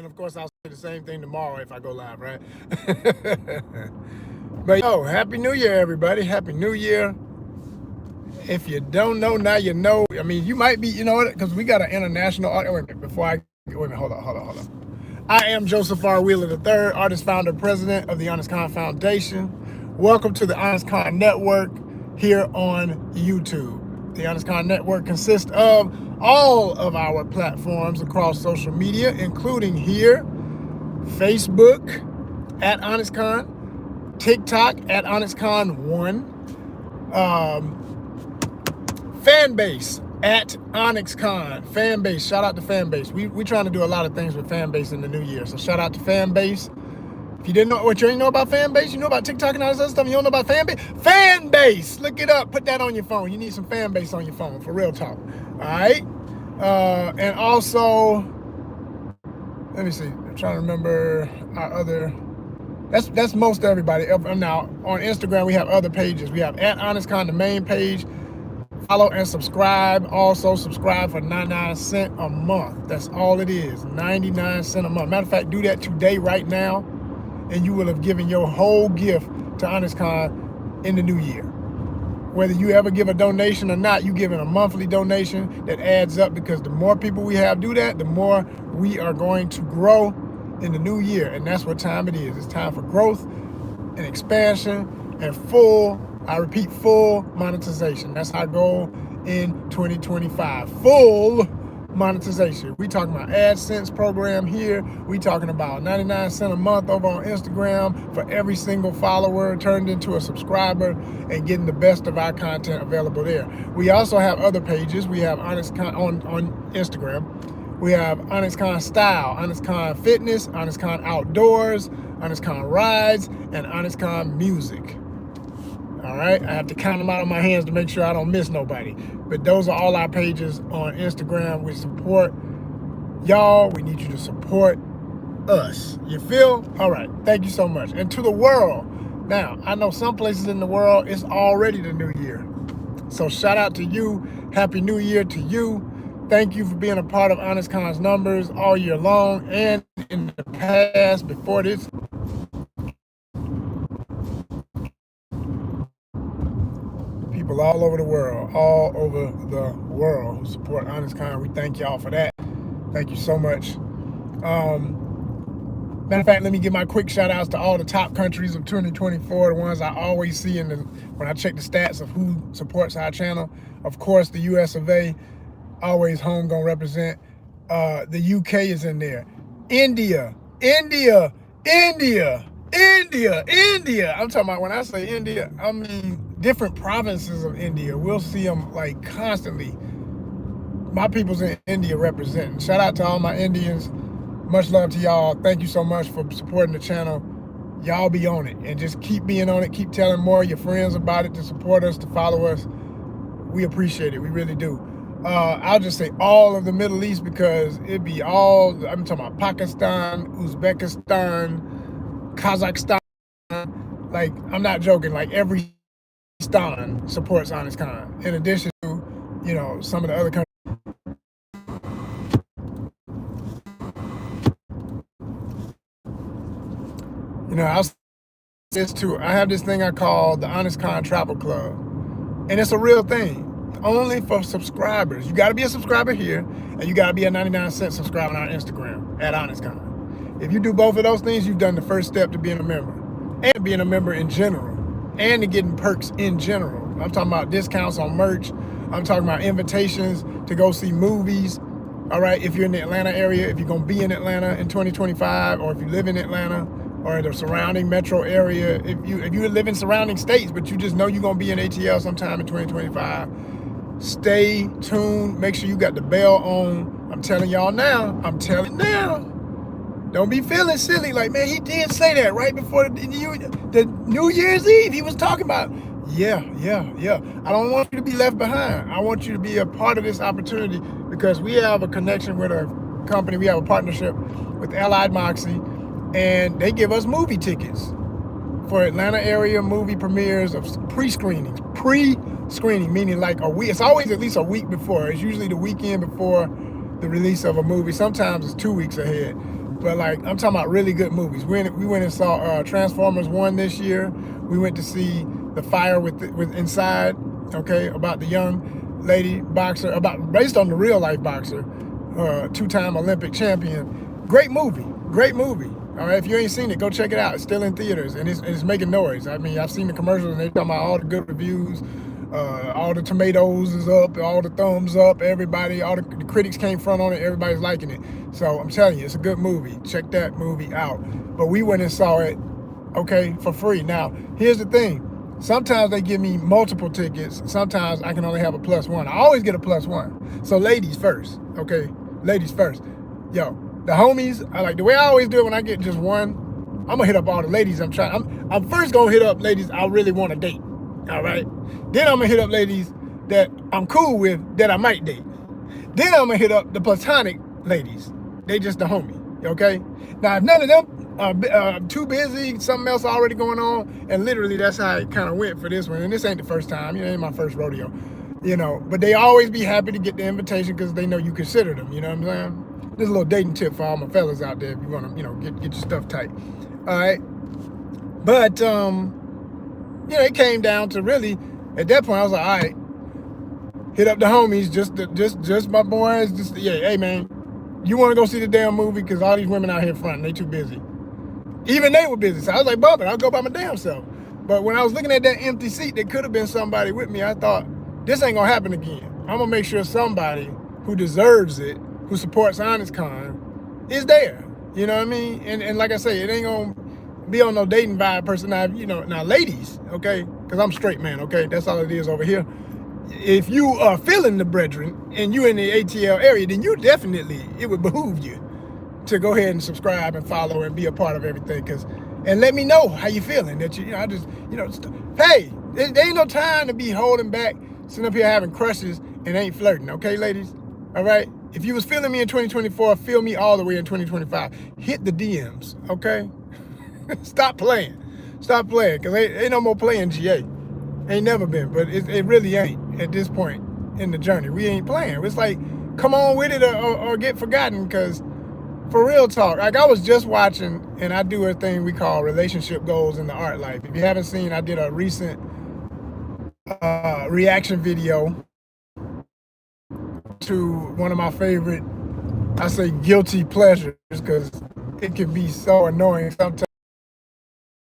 And of course, I'll say the same thing tomorrow if I go live, right? But Happy New Year, everybody. Happy New Year. If you don't know, now you know. I mean, you might be, you know what, because we got an international audience. Wait a minute, wait a minute, hold on. I am Joseph R. Wheeler III, artist, founder, president of the ONYXCON Foundation. Welcome to the ONYXCON Network here on YouTube. The ONYXCON Network consists of all of our platforms across social media, including here, Facebook at ONYXCON, TikTok at ONYXCON1, Fanbase at ONYXCON. Fanbase, shout out to Fanbase. We trying to do a lot of things with Fanbase in the new year, so shout out to Fanbase. If you didn't know what you ain't know about Fanbase, you know about TikTok and all this other stuff, you don't know about Fanbase? Fanbase! Look it up, put that on your phone. You need some Fanbase on your phone, for real talk. All right? And also, let me see, I'm trying to remember our other, that's most everybody. Now, on Instagram, we have other pages. We have at ONYXCON, the main page. Follow and subscribe. Also, subscribe for 99 cents a month. That's all it is, 99 cents a month. Matter of fact, do that today, right now, and you will have given your whole gift to ONYXCON in the new year. Whether you ever give a donation or not, you giving a monthly donation that adds up, because the more people we have do that, the more we are going to grow in the new year. And that's what time it is. It's time for growth and expansion and full, I repeat, full monetization. That's our goal in 2025. Full monetization. We talking about AdSense program here. We talking about 99 cents a month over on Instagram for every single follower turned into a subscriber, and getting the best of our content available there. We also have other pages. We have ONYXCON on Instagram. We have ONYXCON Style, ONYXCON Fitness, ONYXCON Outdoors, ONYXCON Rides, and ONYXCON Music. All right, I have to count them out on my hands to make sure I don't miss nobody. But those are all our pages on Instagram. We support y'all. We need you to support us. You feel? All right, thank you so much. And to the world. Now, I know some places in the world, it's already the new year. So shout out to you. Happy New Year to you. Thank you for being a part of ONYXCON's numbers all year long and in the past, before this. People all over the world who support ONYXCON. We thank y'all for that. Thank you so much. Matter of fact, let me give my quick shout outs to all the top countries of 2024, the ones I always see when I check the stats of who supports our channel. Of course, the US of A, always home, gonna represent. The UK is in there. India. I'm talking about, when I say India, I mean different provinces of India. We'll see them like constantly. My people's in India representing. Shout out to all my Indians. Much love to y'all. Thank you so much for supporting the channel. Y'all be on it, and just keep being on it. Keep telling more of your friends about it, to support us, to follow us. We appreciate it. We really do. I'll just say all of the Middle East, because it'd be all, I'm talking about Pakistan, Uzbekistan, Kazakhstan. Like, I'm not joking, like every stan supports ONYXCON, in addition to, you know, some of the other countries. You know, I have this thing I call the ONYXCON Travel Club, and it's a real thing, only for subscribers. You got to be a subscriber here, and you got to be a 99 cent subscriber on our Instagram at ONYXCON. If you do both of those things, you've done the first step to being a member, and being a member in general, and to getting perks in general. I'm talking about discounts on merch. I'm talking about invitations to go see movies. All right, if you're in the Atlanta area, if you're gonna be in Atlanta in 2025, or if you live in Atlanta or the surrounding metro area, if you live in surrounding states, but you just know you're gonna be in ATL sometime in 2025, stay tuned. Make sure you got the bell on. I'm telling y'all now. Don't be feeling silly like, man, he did say that right before the New Year's Eve. He was talking about, yeah. I don't want you to be left behind. I want you to be a part of this opportunity, because we have a connection with a company. We have a partnership with Allied Moxie, and they give us movie tickets for Atlanta area movie premieres of pre-screenings. Pre-screening, meaning like a week. It's always at least a week before. It's usually the weekend before the release of a movie. Sometimes it's 2 weeks ahead. But like, I'm talking about really good movies. We went and saw Transformers 1 this year. We went to see The Fire with Inside, okay, about the young lady boxer, based on the real life boxer, two-time Olympic champion. Great movie, great movie. All right, if you ain't seen it, go check it out. It's still in theaters, and it's making noise. I mean, I've seen the commercials, and they're talking about all the good reviews. All the tomatoes is up, all the thumbs up, everybody, all the critics came front on it, everybody's liking it. So I'm telling you, it's a good movie. Check that movie out. But we went and saw it, okay, for free. Now, here's the thing. Sometimes they give me multiple tickets. Sometimes I can only have a +1. I always get a +1. So ladies first, okay? Ladies first. Yo, the homies, I like the way I always do it when I get just one, I'm gonna hit up all the ladies I'm first gonna hit up ladies I really want to date. All right. Then I'm gonna hit up ladies that I'm cool with that I might date. Then I'm gonna hit up the platonic ladies. They just the homie. Okay. Now if none of them are too busy, something else already going on, and literally that's how it kind of went for this one. And this ain't the first time. It ain't my first rodeo. But they always be happy to get the invitation because they know you consider them. You know what I'm saying? This is a little dating tip for all my fellas out there if you want to, get your stuff tight. All right. But it came down to really, at that point, I was like, all right, hit up the homies, just my boys, hey man, you want to go see the damn movie? Because all these women out here fronting, they too busy. Even they were busy, so I was like, bump it, I'll go by my damn self. But when I was looking at that empty seat that could have been somebody with me, I thought, this ain't gonna happen again. I'm gonna make sure somebody who deserves it, who supports ONYXCON, is there. You know what I mean? And like I say, it ain't gonna be on no dating vibe person. Now ladies, okay, because I'm straight man, okay, that's all it is over here. If you are feeling the brethren and you in the ATL area, then it would behoove you to go ahead and subscribe and follow and be a part of everything, and let me know how you feeling. That hey, there ain't no time to be holding back, sitting up here having crushes and ain't flirting, okay, ladies? All right, if you was feeling me in 2024, feel me all the way in 2025. Hit the DMs, okay? Stop playing, because ain't no more playing GA. Ain't never been, but it really ain't at this point in the journey. We ain't playing. It's like, come on with it or get forgotten, because for real talk, like I was just watching, and I do a thing we call relationship goals in the art life. If you haven't seen, I did a recent reaction video to one of my favorite, I say guilty pleasures, because it can be so annoying sometimes.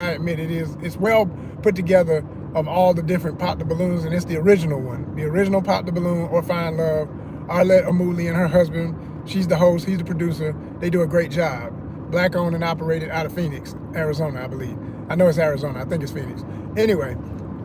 I admit it is. It's well put together of all the different Pop the Balloons, and it's the original one. The original Pop the Balloon, or Find Love. Arlette Amuli and her husband, she's the host, he's the producer. They do a great job. Black owned and operated out of Phoenix, Arizona, I believe. I know it's Arizona, I think it's Phoenix. Anyway,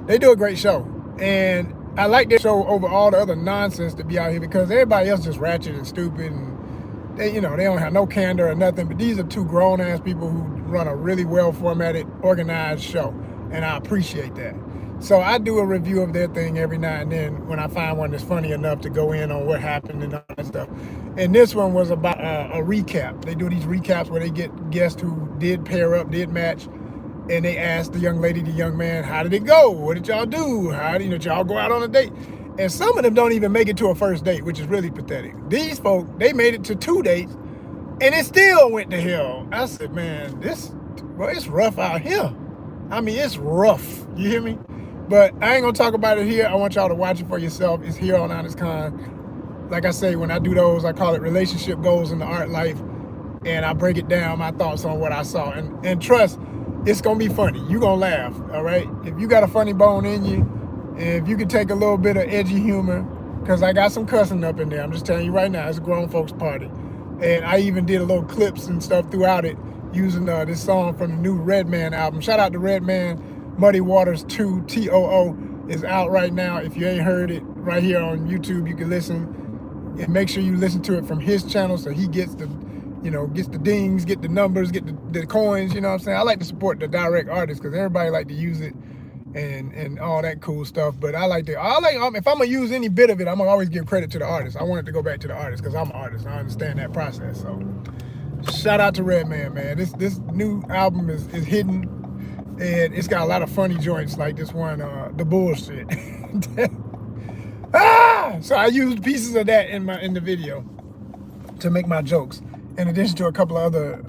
they do a great show. And I like their show over all the other nonsense that be out here, because everybody else just ratchet and stupid, and they don't have no candor or nothing. But these are two grown-ass people who run a really well-formatted, organized show, and I appreciate that. So I do a review of their thing every now and then when I find one that's funny enough to go in on what happened and all that stuff. And this one was about a recap. They do these recaps where they get guests who did pair up, did match, and they ask the young lady, the young man, how did it go? What did y'all do? How did y'all go out on a date? And some of them don't even make it to a first date, which is really pathetic. These folk, they made it to 2 dates, and it still went to hell. I said, man, it's rough out here. I mean, it's rough. You hear me? But I ain't gonna talk about it here. I want y'all to watch it for yourself. It's here on ONYXCON. Like I say, when I do those, I call it relationship goals in the art life, and I break it down, my thoughts on what I saw. And trust, it's gonna be funny. You gonna laugh, all right? If you got a funny bone in you, and if you can take a little bit of edgy humor, because I got some cussing up in there. I'm just telling you right now, it's a grown folks party. And I even did a little clips and stuff throughout it using this song from the new Redman album. Shout out to Redman. Muddy Waters 2, TOO, is out right now. If you ain't heard it, right here on YouTube, you can listen. And make sure you listen to it from his channel so he gets the, gets the dings, get the numbers, get the coins, you know what I'm saying? I like to support the direct artists because everybody like to use it and all that cool stuff. But if I'm gonna use any bit of it, I'm gonna always give credit to the artist. I want it to go back to the artist because I'm an artist. I understand that process. So shout out to Redman, man. This new album is hidden. And it's got a lot of funny joints like this one, the bullshit. So I used pieces of that in the video to make my jokes, in addition to a couple of other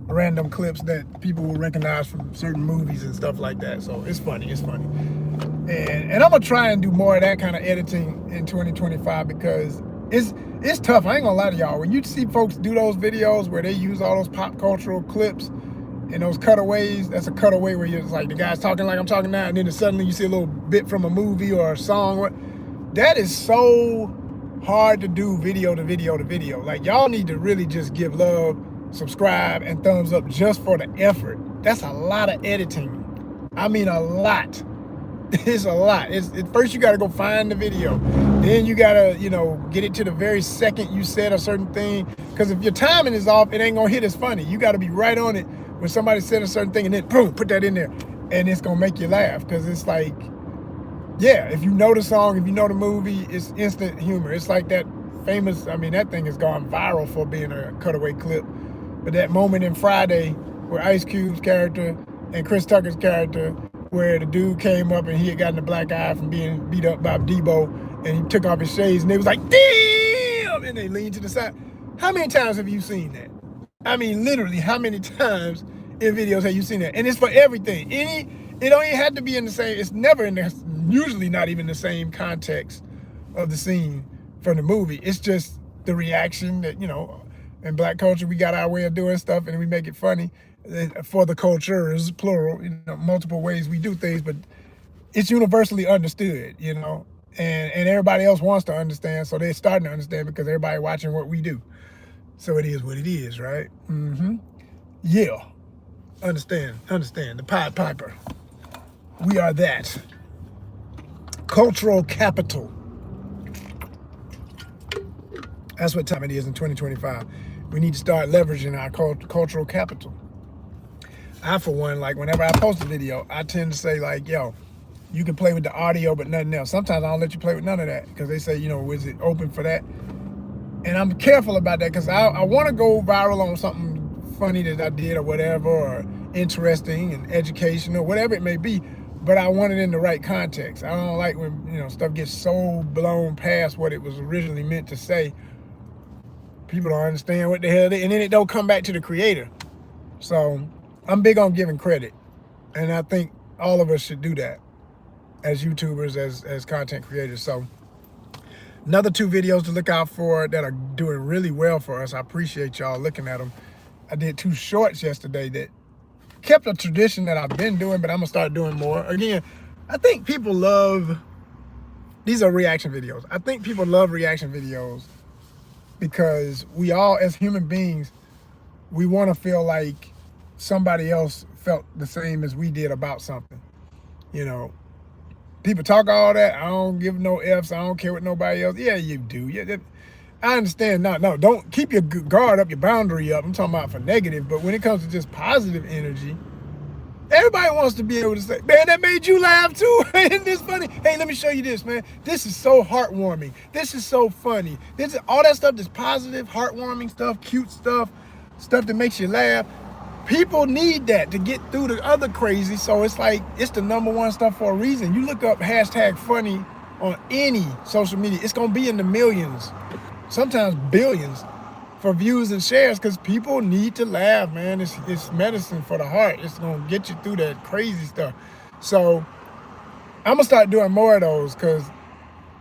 random clips that people will recognize from certain movies and stuff like that. So it's funny, and I'm gonna try and do more of that kind of editing in 2025 because it's tough. I ain't gonna lie to y'all. When you see folks do those videos where they use all those pop cultural clips and those cutaways, that's a cutaway where you're like the guy's talking like I'm talking now, and then suddenly you see a little bit from a movie or a song. That is so hard to do video to video to video. Like, y'all need to really just give love, subscribe, and thumbs up just for the effort. That's a lot of editing. I mean, a lot. It's a lot. First you gotta go find the video. Then you gotta, get it to the very second you said a certain thing. Because if your timing is off, it ain't gonna hit as funny. You gotta be right on it when somebody said a certain thing and then boom, put that in there. And it's gonna make you laugh. Because it's like, yeah, if you know the song, if you know the movie, it's instant humor. It's like that famous, that thing has gone viral for being a cutaway clip. But that moment in Friday where Ice Cube's character and Chris Tucker's character, where the dude came up and he had gotten a black eye from being beat up by Debo, and he took off his shades and they was like, damn, and they leaned to the side. How many times have you seen that? I mean, literally, how many times in videos have you seen that? And it's for everything. It don't even have to be in the same, it's never in the, usually not even the same context of the scene from the movie. It's just the reaction that, in Black culture, we got our way of doing stuff and we make it funny. For the cultures, plural, multiple ways we do things, but it's universally understood, and everybody else wants to understand, so they're starting to understand because everybody watching what we do. So it is what it is, right? Yeah. Understand. The Pied Piper. We are that. Cultural capital. That's what time it is in 2025. We need to start leveraging our cultural capital. I, for one, like whenever I post a video, I tend to say like, yo, you can play with the audio, but nothing else. Sometimes I don't let you play with none of that because they say, is it open for that? And I'm careful about that because I want to go viral on something funny that I did or whatever, or interesting and educational, whatever it may be, but I want it in the right context. I don't like when, stuff gets so blown past what it was originally meant to say. People don't understand what the hell and then it don't come back to the creator. So I'm big on giving credit, and I think all of us should do that as YouTubers, as content creators. So another 2 videos to look out for that are doing really well for us. I appreciate y'all looking at them. I did 2 shorts yesterday that kept a tradition that I've been doing, but I'm gonna start doing more. Again, I think people love, these are reaction videos. I think people love reaction videos because we all, as human beings, we wanna feel like somebody else felt the same as we did about something. People talk all that. I don't give no F's. I don't care what nobody else. Yeah, you do. Yeah, I understand. No, don't keep your guard up, your boundary up. I'm talking about for negative, but when it comes to just positive energy, everybody wants to be able to say, man, that made you laugh too. Isn't this funny? Hey, let me show you this, man. This is so heartwarming. This is so funny. This is all that stuff that's positive, heartwarming stuff, cute stuff that makes you laugh. People need that to get through the other crazy. So it's like, it's the #1 stuff for a reason. You look up #funny on any social media, it's gonna be in the millions, sometimes billions for views and shares, because people need to laugh, man. It's medicine for the heart. It's gonna get you through that crazy stuff. So I'm gonna start doing more of those because,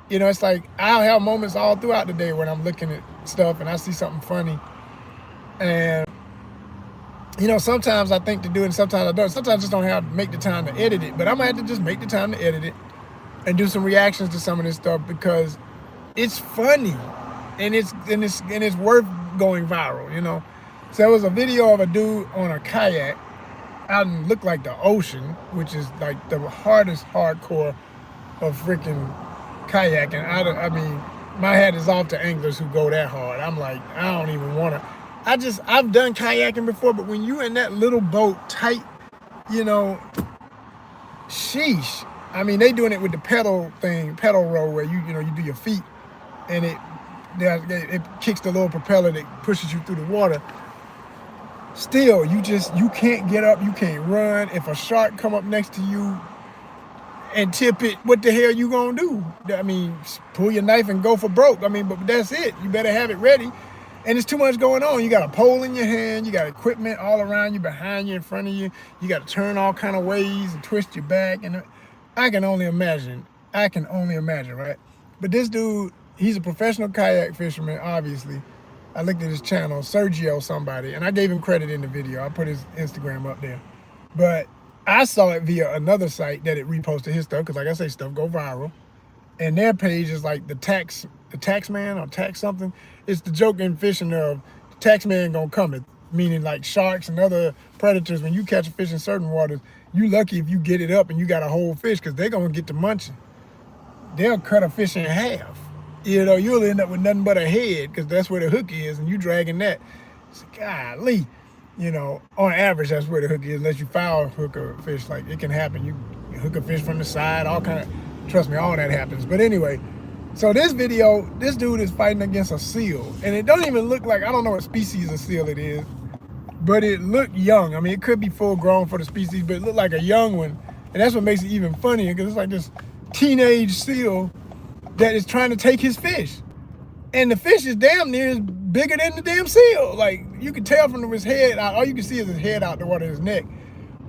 it's like I'll have moments all throughout the day when I'm looking at stuff and I see something funny. And sometimes I think to do it and sometimes I don't. Sometimes I just don't make the time to edit it, but I'm gonna have to just make the time to edit it and do some reactions to some of this stuff because it's funny and it's worth going viral, So there was a video of a dude on a kayak out in looked like the ocean, which is like the hardest hardcore of freaking kayaking. I mean, my hat is off to anglers who go that hard. I'm like, I don't even want to. I've done kayaking before, but when you in that little boat tight, sheesh. I mean, they doing it with the pedal row where you do your feet and it kicks the little propeller that pushes you through the water. Still, you can't get up, you can't run. If a shark come up next to you and tip it, what the hell you gonna do? I mean, pull your knife and go for broke. I mean, but that's it. You better have it ready. And it's too much going on. You got a pole in your hand, you got equipment all around you, behind you, in front of you. You got to turn all kind of ways and twist your back. And I can only imagine. Right? But this dude, he's a professional kayak fisherman, obviously. I looked at his channel, Sergio somebody, and I gave him credit in the video. I put his Instagram up there. But I saw it via another site that it reposted his stuff, because like I say, stuff go viral. And their page is like the tax man or tax something. It's the joke in fishing of the tax man gonna come, meaning like sharks and other predators. When you catch a fish in certain waters, you lucky if you get it up and you got a whole fish, because they're gonna get to munching. They'll cut a fish in half. You know, you'll end up with nothing but a head, because that's where the hook is, and you dragging that. It's golly, you know, on average, that's where the hook is, unless you foul hook a fish. Like, it can happen. You hook a fish from the side, all kind of, trust me, all that happens. But anyway, so this video, this dude is fighting against a seal, and it don't even look like, I don't know what species of seal it is, but it looked young. I mean, it could be full grown for the species, but it looked like a young one, and that's what makes it even funnier, because it's like this teenage seal that is trying to take his fish, and the fish is damn near bigger than the damn seal. Like, you can tell from his head out, all you can see is his head out the water, his neck.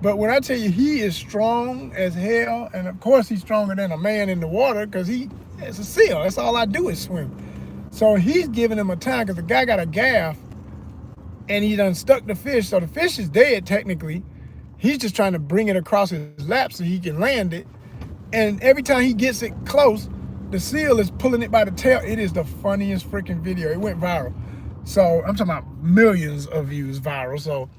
But when I tell you, he is strong as hell, and of course he's stronger than a man in the water, because it's a seal. That's all I do is swim. So he's giving him a time, because the guy got a gaff, and he done stuck the fish, so the fish is dead technically. He's just trying to bring it across his lap so he can land it. And every time he gets it close, the seal is pulling it by the tail. It is the funniest freaking video. It went viral. So I'm talking about millions of views viral. So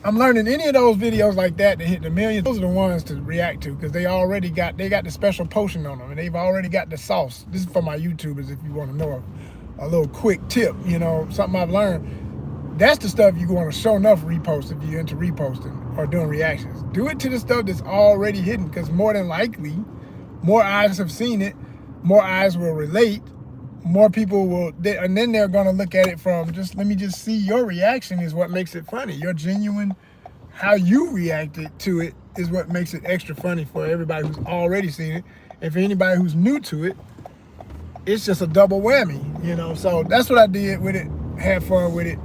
I'm learning any of those videos like that hit the millions. Those are the ones to react to, because they got the special potion on them, and they've already got the sauce. This is for my YouTubers if you want to know a little quick tip, you know, something I've learned. That's the stuff you want to show enough repost if you're into reposting or doing reactions. Do it to the stuff that's already hidden, because more than likely, more eyes have seen it, more eyes will relate, more people will, and then they're going to look at it from just, let me just see your reaction is what makes it funny. Your genuine, how you reacted to it is what makes it extra funny for everybody who's already seen it. And for anybody who's new to it, it's just a double whammy, you know? So that's what I did with it, had fun with it.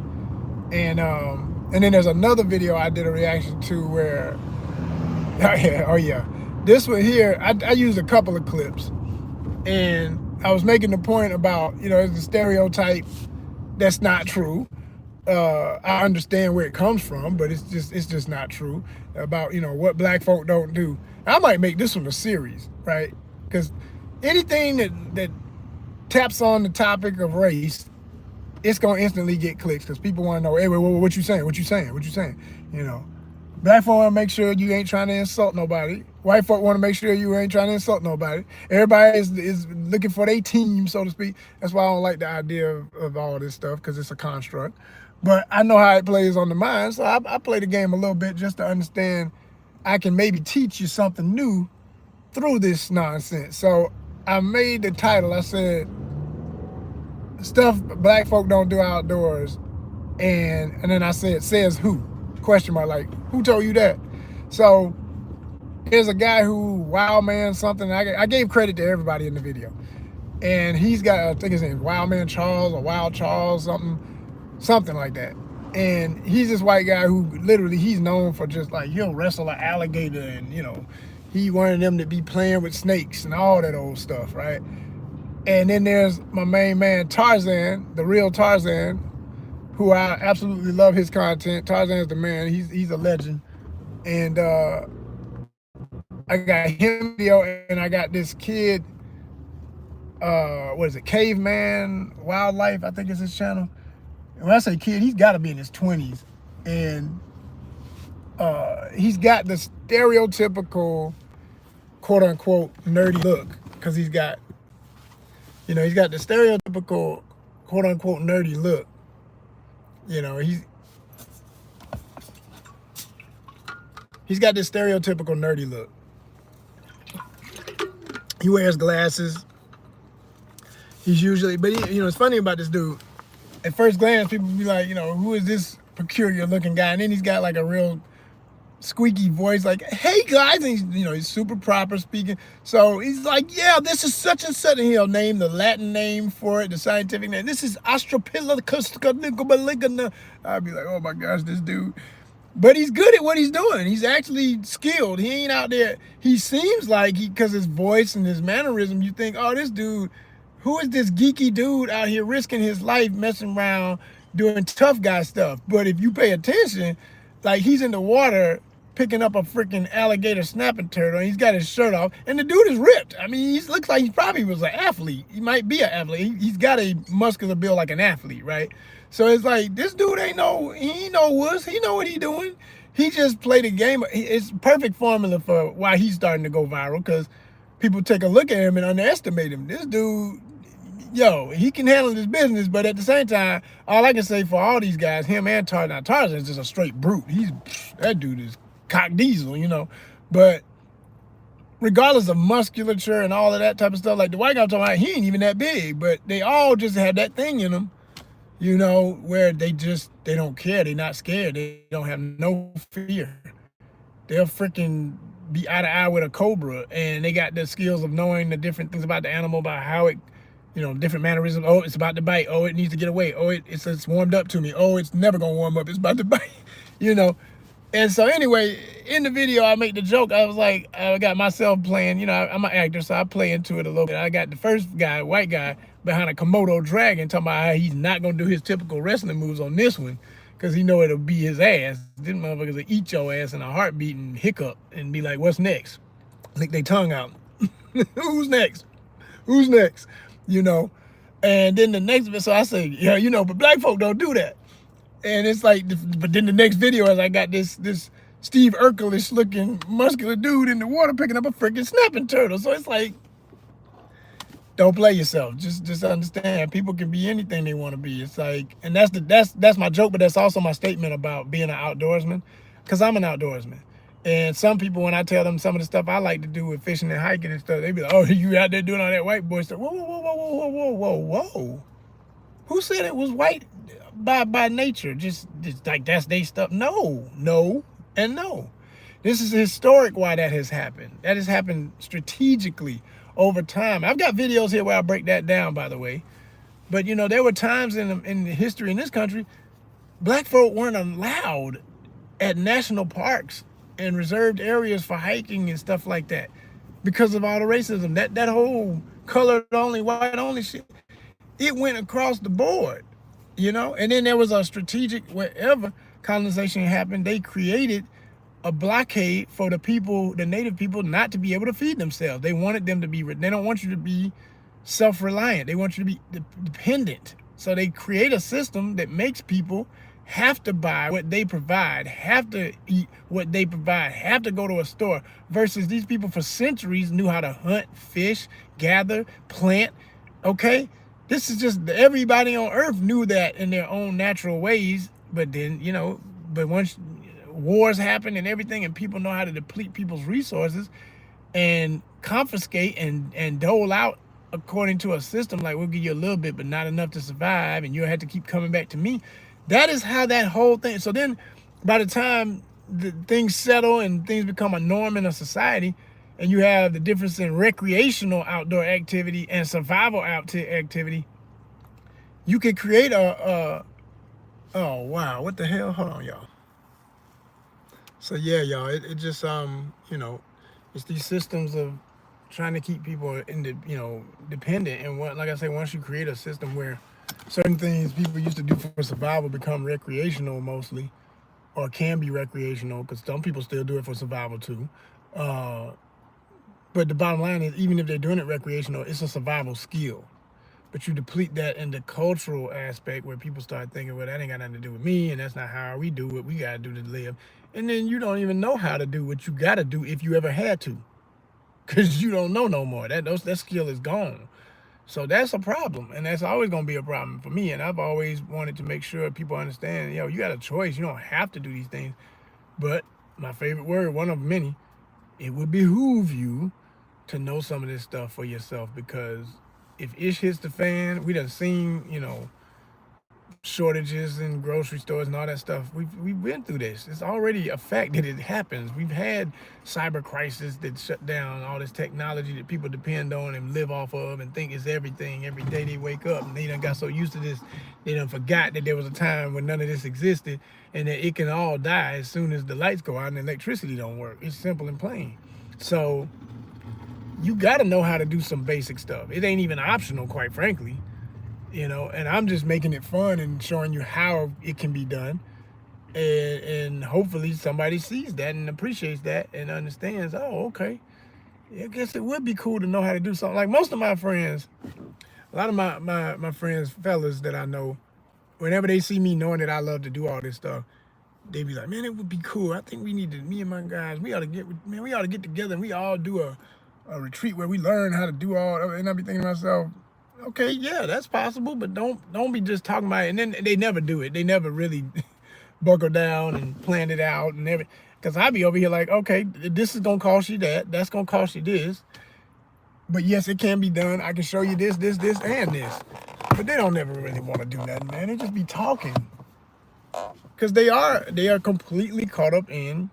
And then there's another video I did a reaction to where, oh yeah, this one here, I used a couple of clips, and I was making the point about, you know, it's a stereotype that's not true. I understand where it comes from, but it's just not true about, you know, what black folk don't do. I might make this one a series, right? Because anything that taps on the topic of race, it's gonna instantly get clicks, because people want to know, hey, what you saying? What you saying? What you saying? You know, black folk want to make sure you ain't trying to insult nobody. White folk want to make sure you ain't trying to insult nobody. Everybody is looking for their team, so to speak. That's why I don't like the idea of all this stuff, because it's a construct. But I know how it plays on the mind, so I play the game a little bit just to understand I can maybe teach you something new through this nonsense. So I made the title, I said, stuff black folk don't do outdoors, and then I said, says who? Question mark, like, who told you that? So there's a guy who, Wild Man something, I gave credit to everybody in the video, and he's got, I think his name is Wild Man Charles or Wild Charles, something like that. And he's this white guy who literally, he's known for just like, he'll wrestle an alligator, and you know, he wanted them to be playing with snakes and all that old stuff, right? And then there's my main man, Tarzan, the real Tarzan, who I absolutely love his content. Tarzan's the man, he's a legend. And I got him video, and I got this kid, what is it, Caveman Wildlife, I think is his channel. And when I say kid, he's gotta be in his 20s. And he's got the stereotypical, quote unquote, nerdy look, because he's got, you know, he's got the stereotypical, quote unquote, nerdy look. You know, he's got this stereotypical nerdy look. He wears glasses. He's usually, but he, you know, it's funny about this dude. At first glance, people be like, you know, who is this peculiar looking guy? And then he's got like a real squeaky voice, like, "Hey guys," and he's super proper speaking. So he's like, "Yeah, this is such and such," and he'll name the Latin name for it, the scientific name. This is Astropithecus. I'd be like, "Oh my gosh, this dude." But he's good at what he's doing. He's actually skilled. He ain't out there. He seems like because his voice and his mannerism, you think, "Oh, this dude, who is this geeky dude out here risking his life messing around doing tough guy stuff?" But if you pay attention, like he's in the water picking up a freaking alligator snapping turtle, and he's got his shirt off, and the dude is ripped. I mean, he looks like he probably was an athlete. He might be an athlete. He's got a muscular build like an athlete, right? So it's like, this dude he ain't no wuss. He know what he doing. He just played a game. It's perfect formula for why he's starting to go viral, because people take a look at him and underestimate him. This dude, he can handle his business, but at the same time, all I can say for all these guys, him and Tarzan, now Tarzan is just a straight brute. That dude is cock diesel. But regardless of musculature and all of that type of stuff, like the white guy I'm talking about, he ain't even that big, but they all just have that thing in them, where they don't care. They're not scared. They don't have no fear. They'll freaking be eye to eye with a cobra, and they got the skills of knowing the different things about the animal, about how it, different mannerisms. Oh, it's about to bite. Oh, it needs to get away. Oh, it's warmed up to me. Oh, it's never gonna warm up. It's about to bite. And so anyway, in the video, I make the joke. I was like, I got myself playing. I'm an actor, so I play into it a little bit. I got the first guy, white guy, behind a Komodo dragon, talking about how he's not gonna do his typical wrestling moves on this one, because he know it'll be his ass. These motherfuckers will eat your ass in a heartbeat and hiccup and be like, "What's next?" Lick their tongue out. Who's next? Who's next? And then the next bit, so I say, yeah, but black folk don't do that. And it's like, but then the next video is I got this Steve Urkel-ish looking muscular dude in the water picking up a freaking snapping turtle. So it's like, don't play yourself. Just understand, people can be anything they want to be. It's like, and that's my joke, but that's also my statement about being an outdoorsman, because I'm an outdoorsman. And some people, when I tell them some of the stuff I like to do with fishing and hiking and stuff, they be like, "Oh, you out there doing all that white boy stuff?" Whoa, whoa, whoa, whoa, whoa, whoa, whoa, whoa. Who said it was white by nature? Just like that's their stuff? No, and no. This is historic why that has happened. That has happened strategically over time. I've got videos here where I break that down, by the way. But there were times in history in this country, black folk weren't allowed at national parks and reserved areas for hiking and stuff like that because of all the racism. That whole colored only, white only shit, it went across the board, And then there was a strategic, wherever colonization happened, they created a blockade for the people, the native people, not to be able to feed themselves. They wanted them to be, they don't want you to be self-reliant. They want you to be dependent. So they create a system that makes people have to buy what they provide, have to eat what they provide, have to go to a store, versus these people for centuries knew how to hunt, fish, gather, plant, okay? This is just, everybody on earth knew that in their own natural ways, but then, but once wars happen and everything, and people know how to deplete people's resources and confiscate and dole out according to a system, like, we'll give you a little bit, but not enough to survive, and you'll have to keep coming back to me. That is how that whole thing, so then by the time things settle and things become a norm in a society, and you have the difference in recreational outdoor activity and survival activity, you could create oh wow, what the hell? Hold on, y'all. So yeah, y'all, it just it's these systems of trying to keep people dependent. And like I say, once you create a system where certain things people used to do for survival become recreational mostly, or can be recreational, because some people still do it for survival too. But the bottom line is, even if they're doing it recreational, it's a survival skill. But you deplete that in the cultural aspect, where people start thinking, well, that ain't got nothing to do with me, and that's not how we do what we got to do to live. And then you don't even know how to do what you got to do if you ever had to, because you don't know no more. That skill is gone. So that's a problem, and that's always going to be a problem for me. And I've always wanted to make sure people understand, you got a choice. You don't have to do these things. But my favorite word, one of many, it would behoove you to know some of this stuff for yourself, because if ish hits the fan, we done seen, shortages in grocery stores and all that stuff. We've been through this. It's already a fact that it happens. We've had cyber crisis that shut down all this technology that people depend on and live off of and think is everything. Every day they wake up and they done got so used to this, they done forgot that there was a time when none of this existed and that it can all die as soon as the lights go out and electricity don't work. It's simple and plain. So you got to know how to do some basic stuff. It ain't even optional, quite frankly. And I'm just making it fun and showing you how it can be done. And hopefully somebody sees that and appreciates that and understands, oh, okay. I guess it would be cool to know how to do something. Like most of my friends, a lot of my friends, fellas that I know, whenever they see me knowing that I love to do all this stuff, they be like, man, it would be cool. I think me and my guys, we ought to get together and we all do a retreat where we learn how to do all, and I be thinking to myself, okay, yeah, that's possible, but don't be just talking about it. And then they never do it. They never really buckle down and plan it out and everything. Because I be over here like, okay, this is gonna cost you that. That's gonna cost you this. But yes, it can be done. I can show you this, and this. But they don't never really want to do nothing, man. They just be talking. Because they are completely caught up in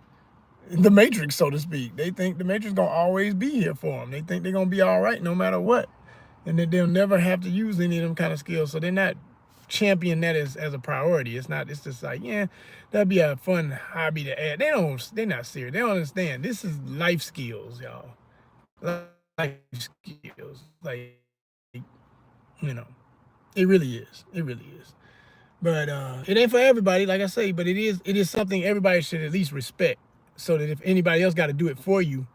the Matrix, so to speak. They think the Matrix gonna always be here for them. They think they're gonna be all right no matter what. And that they'll never have to use any of them kind of skills. So they're not championing that as a priority. It's just like, yeah, that'd be a fun hobby to add. They're not serious. They don't understand. This is life skills, y'all. Life skills. Like, it really is. It really is. But it ain't for everybody, like I say, but it is something everybody should at least respect. So that if anybody else got to do it for you,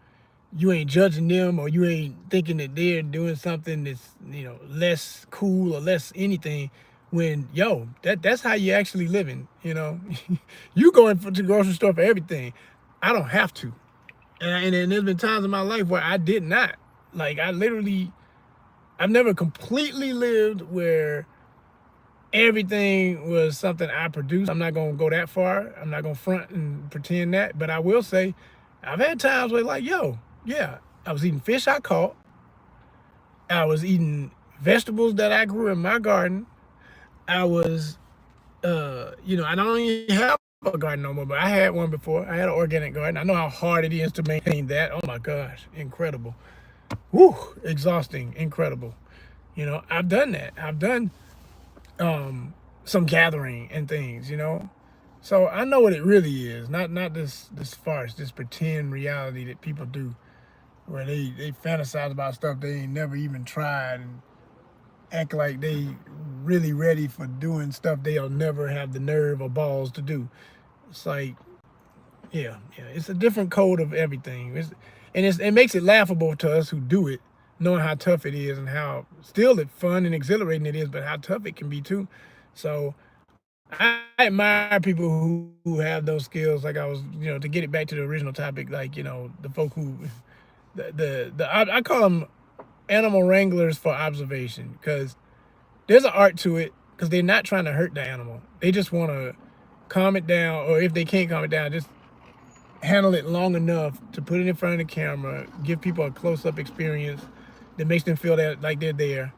you ain't judging them or you ain't thinking that they're doing something that's, less cool or less anything when, that's how you actually living, You going to the grocery store for everything. I don't have to. And there's been times in my life where I did not. Like, I've never completely lived where everything was something I produced. I'm not going to go that far. I'm not going to front and pretend that. But I will say, I've had times where like, yeah, I was eating fish I caught. I was eating vegetables that I grew in my garden. I was, I don't even have a garden no more, but I had one before. I had an organic garden. I know how hard it is to maintain that. Oh my gosh, incredible. Woo, exhausting, incredible. I've done that. I've done some gathering and things, So I know what it really is. Not this farce, this pretend reality that people do, where they fantasize about stuff they ain't never even tried and act like they really ready for doing stuff they'll never have the nerve or balls to do. It's like, yeah, it's a different code of everything. It makes it laughable to us who do it, knowing how tough it is and how still fun and exhilarating it is, but how tough it can be too. So I admire people who have those skills. Like I was, to get it back to the original topic, like, the folk who, I call them animal wranglers for observation, because there's an art to it, because they're not trying to hurt the animal. They just want to calm it down, or if they can't calm it down, just handle it long enough to put it in front of the camera, give people a close-up experience that makes them feel that like they're there.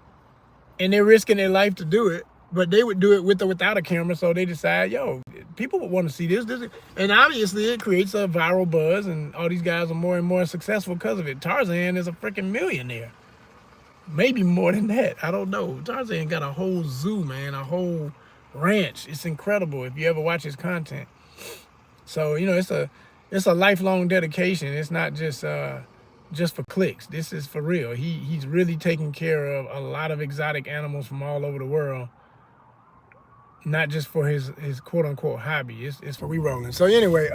And they're risking their life to do it, but they would do it with or without a camera, so they decide, people would want to see this. And obviously it creates a viral buzz, and all these guys are more and more successful because of it. Tarzan is a freaking millionaire. Maybe more than that. I don't know. Tarzan got a whole zoo, man, a whole ranch. It's incredible if you ever watch his content. So, it's a lifelong dedication. It's not just for clicks. This is for real. He's really taking care of a lot of exotic animals from all over the world. Not just for his quote unquote hobby. It's for re-rolling. So anyway,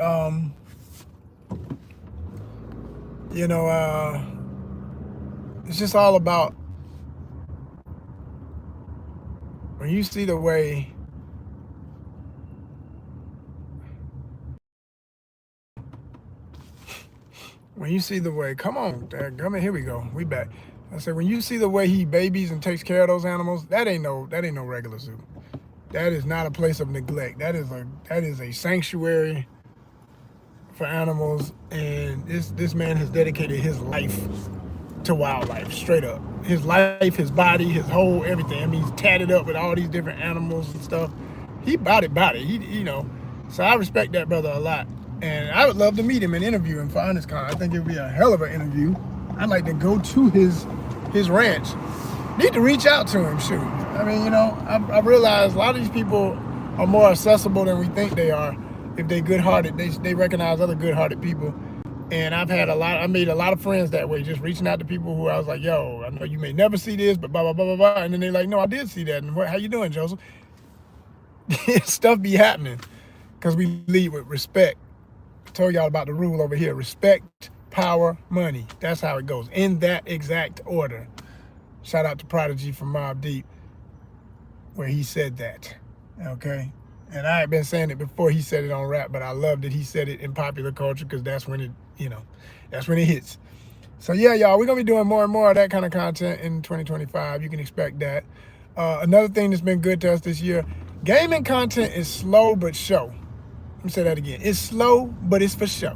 it's just all about when you see the way come on, here we go. We back. I said, when you see the way he babies and takes care of those animals, that ain't no regular zoo. That is not a place of neglect. That is a sanctuary for animals, and this man has dedicated his life to wildlife, straight up. His life, his body, his whole everything. I mean, he's tatted up with all these different animals and stuff. he bought it. He. So I respect that brother a lot. And I would love to meet him and interview him for ONYXCON. I think it would be a hell of an interview. I'd like to go to his ranch. Need to reach out to him, shoot. I mean, I realize a lot of these people are more accessible than we think they are. If they good-hearted, they recognize other good-hearted people. And I made a lot of friends that way, just reaching out to people who I was like, yo, I know you may never see this, but blah, blah, blah, blah, blah. And then they're like, no, I did see that. And how you doing, Joseph? Stuff be happening because we lead with respect. I told y'all about the rule over here. Respect, power, money. That's how it goes, in that exact order. Shout out to Prodigy from Mobb Deep, where he said that, okay? And I had been saying it before he said it on rap, but I love that he said it in popular culture because that's when it, that's when it hits. So yeah, y'all, we're going to be doing more and more of that kind of content in 2025. You can expect that. Another thing that's been good to us this year, gaming content is slow but show. Let me say that again. It's slow, but it's for show.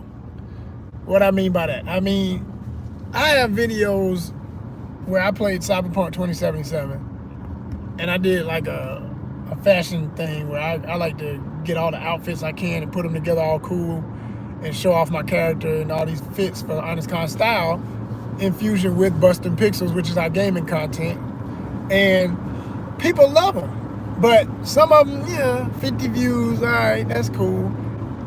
What I mean by that? I mean, I have videos where I played Cyberpunk 2077, and I did like a fashion thing where I like to get all the outfits I can and put them together all cool and show off my character and all these fits for the ONYXCON style in fusion with Bustin' Pixels, which is our gaming content. And people love them. But some of them, 50 views, all right, that's cool.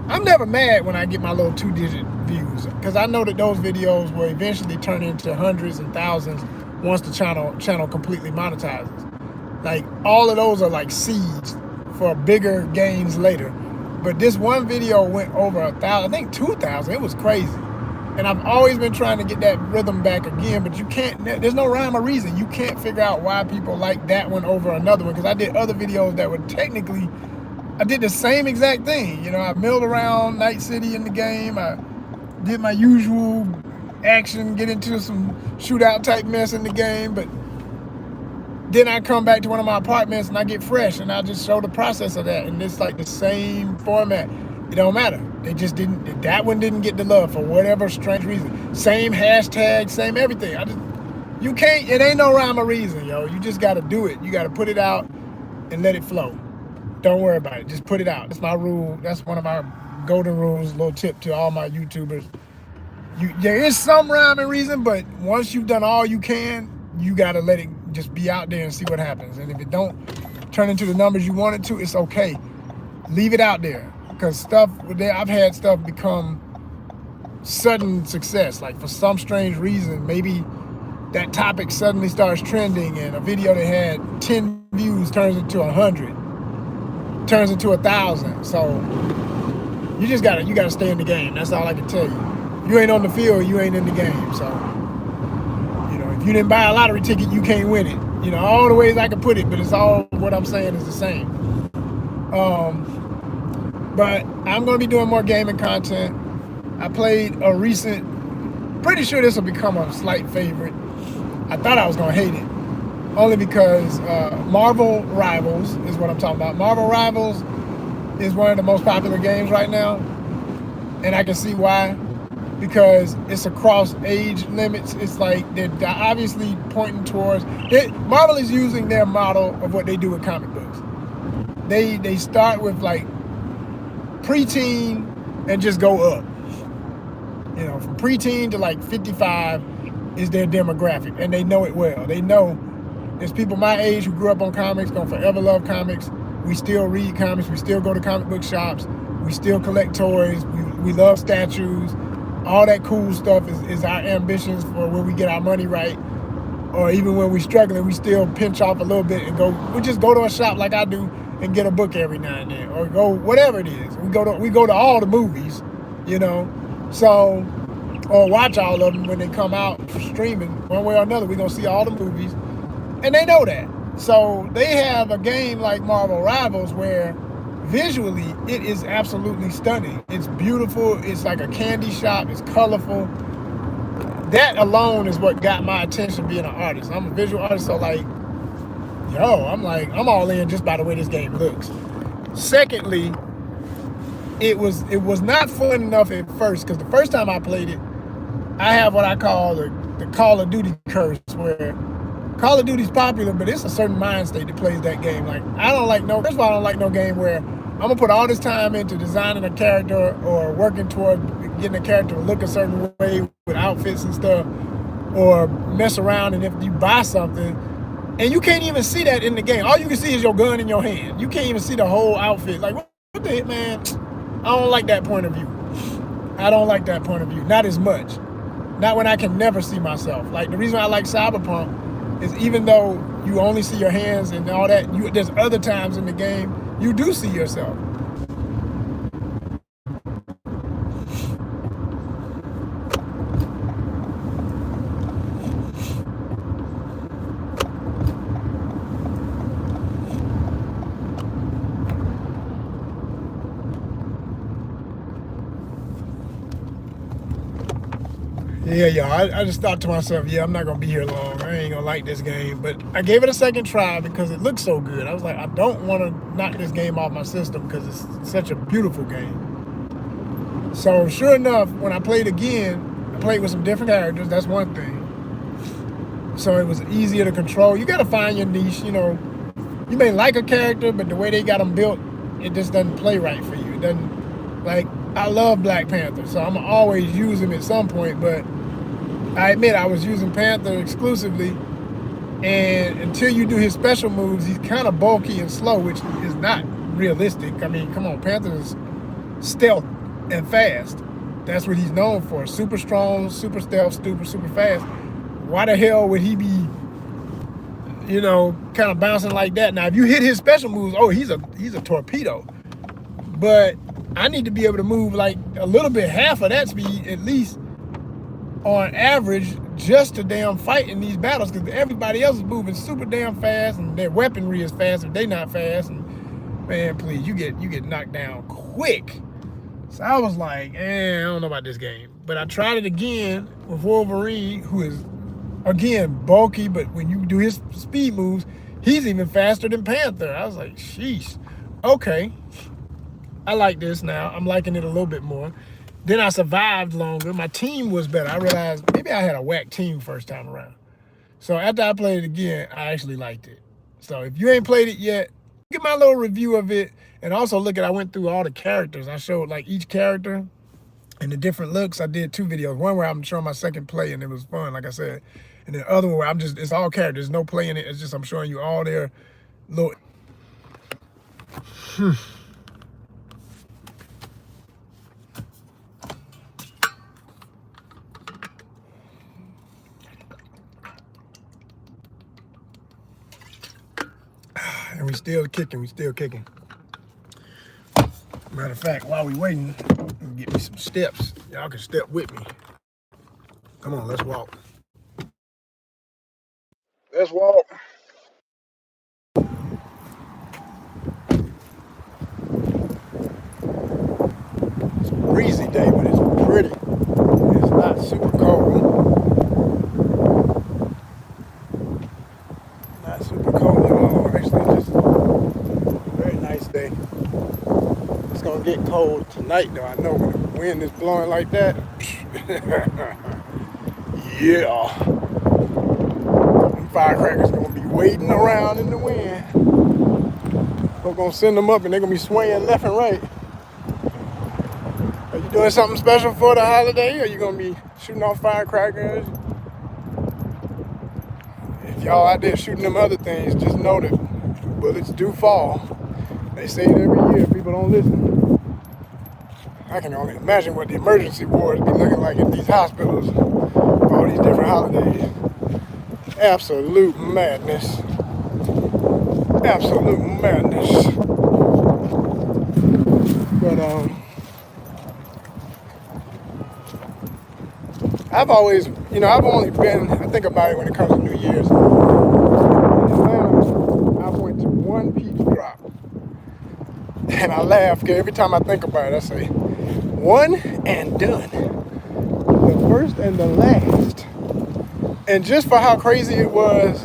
I'm never mad when I get my little 2-digit views because I know that those videos will eventually turn into hundreds and thousands once the channel completely monetizes. Like, all of those are like seeds for bigger gains later. But this one video went over 1,000, I think 2,000. It was crazy. And I've always been trying to get that rhythm back again, but you can't, there's no rhyme or reason. You can't figure out why people like that one over another one, because I did other videos that were technically, I did the same exact thing. I milled around Night City in the game. I did my usual action, get into some shootout type mess in the game, but then I come back to one of my apartments and I get fresh and I just show the process of that. And it's like the same format. It don't matter. They just didn't, that one didn't get the love for whatever strange reason. Same hashtag, same everything. You can't, it ain't no rhyme or reason, yo. You just got to do it. You got to put it out and let it flow. Don't worry about it. Just put it out. That's my rule. That's one of my golden rules, little tip to all my YouTubers. There is some rhyme and reason, but once you've done all you can, you got to let it just be out there and see what happens. And if it don't turn into the numbers you want it to, it's okay. Leave it out there. Because I've had stuff become sudden success. Like, for some strange reason, maybe that topic suddenly starts trending and a video that had 10 views turns into 100, turns into 1,000. So you gotta stay in the game. That's all I can tell you. If you ain't on the field, you ain't in the game. So, if you didn't buy a lottery ticket, you can't win it. All the ways I can put it, but it's all, what I'm saying is the same. But I'm going to be doing more gaming content. I played a recent, pretty sure this will become a slight favorite. I thought I was going to hate it, only because Marvel Rivals is what I'm talking about. Marvel Rivals is one of the most popular games right now, and I can see why, because it's across age limits. It's like they're obviously pointing towards, Marvel is using their model of what they do with comic books. They start with like preteen and just go up. From preteen to like 55 is their demographic, and they know it well. They know there's people my age who grew up on comics, gonna forever love comics. We still read comics, we still go to comic book shops, we still collect toys, we love statues. All that cool stuff is our ambitions for when we get our money right, or even when we're struggling, we still pinch off a little bit and we just go to a shop like I do and get a book every now and then, or go whatever it is. We go to all the movies, so, or watch all of them when they come out streaming one way or another. We're gonna see all the movies, and they know that. So they have a game like Marvel Rivals where visually it is absolutely stunning. It's beautiful. It's like a candy shop. It's colorful. That alone is what got my attention being an artist. I'm a visual artist, so like, I'm all in just by the way this game looks. Secondly, it was not fun enough at first, because the first time I played it, I have what I call the Call of Duty curse, where Call of Duty's popular, but it's a certain mind state that plays that game. Like, I don't like no, first of all, I don't like no game where I'm gonna put all this time into designing a character or working toward getting a character to look a certain way with outfits and stuff, or mess around, and if you buy something and you can't even see that in the game, all you can see is your gun in your hand. You can't even see the whole outfit. Like, what the heck, man? I don't like that point of view. I don't like that point of view. Not as much. Not when I can never see myself. Like, the reason I like Cyberpunk is even though you only see your hands and all that, there's other times in the game you do see yourself. Yeah, y'all, I just thought to myself, yeah, I'm not going to be here long. I ain't going to like this game. But I gave it a second try because it looked so good. I was like, I don't want to knock this game off my system because it's such a beautiful game. So sure enough, when I played again, I played with some different characters. That's one thing. So it was easier to control. You got to find your niche. You know, you may like a character, but the way they got them built, it just doesn't play right for you. It doesn't, like, I love Black Panther, so I'm going to always use him at some point, but I admit I was using Panther exclusively, and until you do his special moves, he's kind of bulky and slow, which is not realistic. I mean, come on, Panther is stealth and fast. That's what he's known for. Super strong, super stealth, super fast. Why the hell would he be, you know, kind of bouncing like that? Now, if you hit his special moves, oh, he's a torpedo. But I need to be able to move like a little bit, half of that speed at least, on average, just to damn fight in these battles, because everybody else is moving super damn fast and their weaponry is fast if they not fast. And man, please, you get knocked down quick. So I was like, I don't know about this game. But I tried it again with Wolverine, who is, again, bulky, but when you do his speed moves, he's even faster than Panther. I was like, sheesh, okay. I like this now. I'm liking it a little bit more. Then I survived longer. My team was better. I realized maybe I had a whack team first time around. So after I played it again, I actually liked it. So if you ain't played it yet, get my little review of it. And also look at, I went through all the characters. I showed like each character and the different looks. I did 2 videos. One where I'm showing my second play and it was fun, like I said. And the other one where it's all characters, no play in it. It's just I'm showing you all their little... And we still kicking. Matter of fact, while we waiting, get me some steps. Y'all can step with me. Come on, let's walk. Let's walk. It's a breezy day, but it's pretty. It's not super cold. Not super cold at all. Actually, just a very nice day. It's gonna get cold tonight, though. I know when the wind is blowing like that. Yeah. Them firecrackers gonna be waiting around in the wind. We're gonna send them up and they're gonna be swaying left and right. Are you doing something special for the holiday? Or are you gonna be shooting off firecrackers? If y'all out there shooting them other things, just know that bullets do fall. They say it every year, people don't listen. I can only imagine what the emergency wards be looking like at these hospitals for all these different holidays. Absolute madness. Absolute madness. But I've always, I've only been, I think about it when it comes to New Year's. In Atlanta, I went to one Peach Drop. And I laugh, because every time I think about it, I say, one and done. The first and the last. And just for how crazy it was